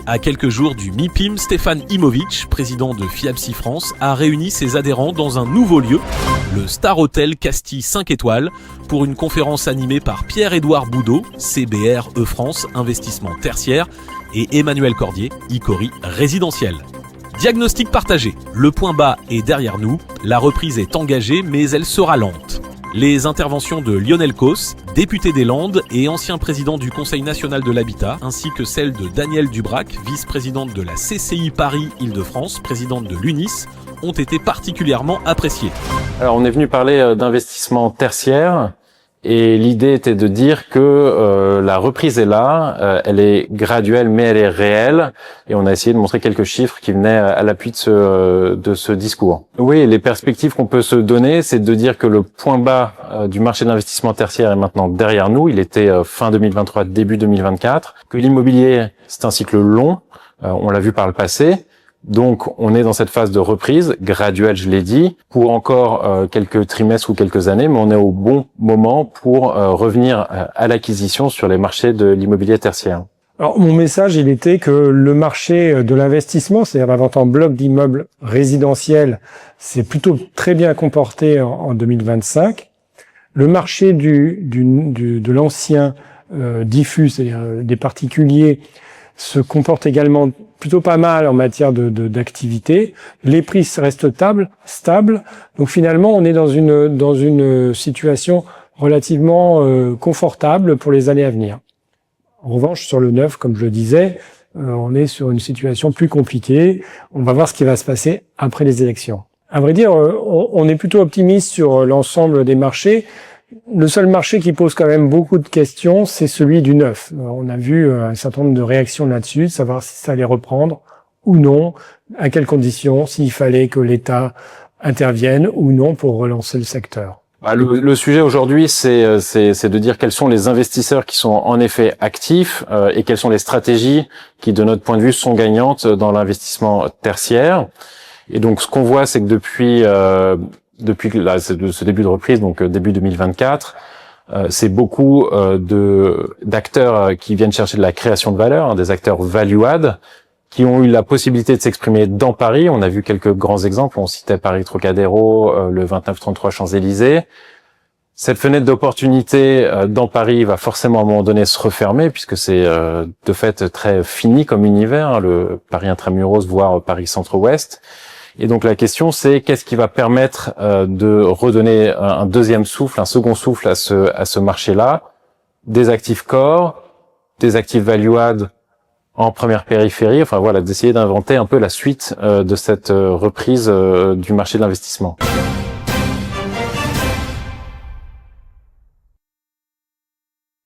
À quelques jours du MIPIM, Stéphane Imovic, président de FIAPSI France, a réuni ses adhérents dans un nouveau lieu, le Star Hotel Castille 5 étoiles, pour une conférence animée par Pierre-Édouard Boudot, CBR E-France Investissement Tertiaire, et Emmanuel Cordier, Icori Résidentiel. Diagnostic partagé. Le point bas est derrière nous, la reprise est engagée mais elle sera lente. Les interventions de Lionel Causse, député des Landes et ancien président du Conseil national de l'habitat, ainsi que celle de Danielle Dubrac, vice-présidente de la CCI Paris-Île-de-France, présidente de l'UNIS, ont été particulièrement appréciées. Alors on est venu parler d'investissement tertiaire et l'idée était de dire que la reprise est là, elle est graduelle mais elle est réelle et on a essayé de montrer quelques chiffres qui venaient à l'appui de ce discours. Oui, les perspectives qu'on peut se donner, c'est de dire que le point bas du marché de l'investissement tertiaire est maintenant derrière nous, il était fin 2023, début 2024, que l'immobilier c'est un cycle long, on l'a vu par le passé. Donc, on est dans cette phase de reprise graduelle, je l'ai dit, pour encore quelques trimestres ou quelques années, mais on est au bon moment pour revenir à l'acquisition sur les marchés de l'immobilier tertiaire. Alors, mon message, il était que le marché de l'investissement, c'est-à-dire la vente en bloc d'immeubles résidentiels, c'est plutôt très bien comporté en 2025. Le marché de l'ancien diffus, c'est-à-dire des particuliers, se comporte également plutôt pas mal en matière d'activité. Les prix restent stables. Donc finalement, on est dans une situation relativement confortable pour les années à venir. En revanche, sur le neuf, comme je le disais, on est sur une situation plus compliquée. On va voir ce qui va se passer après les élections. À vrai dire, on est plutôt optimiste sur l'ensemble des marchés. Le seul marché qui pose quand même beaucoup de questions, c'est celui du neuf. On a vu un certain nombre de réactions là-dessus, savoir si ça allait reprendre ou non, à quelles conditions, s'il fallait que l'État intervienne ou non pour relancer le secteur. Le sujet aujourd'hui, c'est de dire quels sont les investisseurs qui sont en effet actifs et quelles sont les stratégies qui, de notre point de vue, sont gagnantes dans l'investissement tertiaire. Et donc, ce qu'on voit, c'est que depuis ce début de reprise, donc début 2024, c'est beaucoup d'acteurs qui viennent chercher de la création de valeur, des acteurs value-add, qui ont eu la possibilité de s'exprimer dans Paris. On a vu quelques grands exemples, on citait Paris Trocadéro, le 2933 Champs-Élysées. Cette fenêtre d'opportunité dans Paris va forcément à un moment donné se refermer, puisque c'est de fait très fini comme univers, le Paris Intramuros, voire Paris Centre-Ouest. Et donc la question, c'est qu'est-ce qui va permettre de redonner un deuxième souffle, un second souffle à ce marché-là, des actifs core, des actifs value-add en première périphérie, enfin voilà, d'essayer d'inventer un peu la suite de cette reprise du marché de l'investissement.